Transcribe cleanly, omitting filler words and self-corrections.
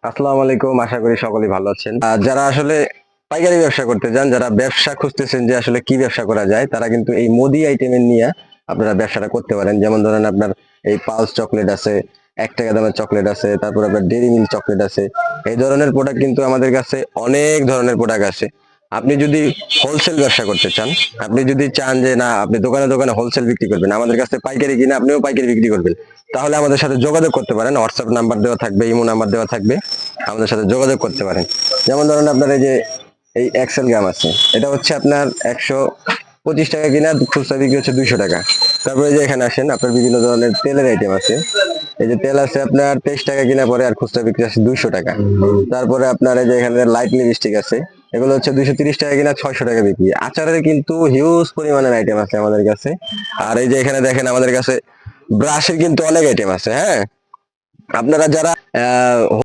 আসসালামু আলাইকুম, আশা করি সকলেই ভালো আছেন। যারা আসলে পাইকারি ব্যবসা করতে চান, যারা ব্যবসা খুঁজতেছেন যে আসলে কি ব্যবসা করা যায়, তারা কিন্তু এই মুদি আইটেমের নিয়ে আপনারা ব্যবসাটা করতে পারেন। যেমন ধরেন আপনার এই পালস চকলেট আছে, 1 টাকা দামের চকলেট আছে, তারপর আপনার ডেইরি মিল্ক চকলেট আছে। এই ধরনের প্রোডাক্ট কিন্তু আমাদের কাছে অনেক ধরনের প্রোডাক্ট আছে। আপনি যদি হোলসেল ব্যবসা করতে চান, আপনি যদি চান যে না আপনি দোকানে দোকানে হোলসেল বিক্রি করবেন, আমাদের কাছে পাইকারি কিনে আপনিও পাইকারি বিক্রি করবেন, তাহলে আমাদের সাথে যোগাযোগ করতে পারেন। হোয়াটসঅ্যাপ নাম্বার দেওয়া থাকবে, ইমো নাম্বার দেওয়া থাকবে, আমাদের সাথে যোগাযোগ করতে পারেন। যেমন ধরেন আপনার এই যে এই এক্সেল গাম আছে, এটা হচ্ছে আপনার 125 টাকা কিনা, খুচরা বিক্রি হচ্ছে 200 টাকা। তারপরে যে এখানে আসেন, আপনার বিভিন্ন ধরনের তেলের আইটেম আছে। এই যে তেল আছে আপনার 23 টাকা কিনা পরে, আর খুচরা বিক্রি আছে 200 টাকা। তারপরে আপনার এই যে এখানে লাইট লিপস্টিক আছে, এগুলো হচ্ছে 230 টাকা কিনা, 600 টাকা বিক্রি। আচারের কিন্তু হিউজ পরিমাণের আইটেম আছে আমাদের কাছে। আর এই যে এখানে দেখেন আমাদের কাছে ব্রাশের কিন্তু অনেক আইটেম আছে। হ্যাঁ, আপনারা যারা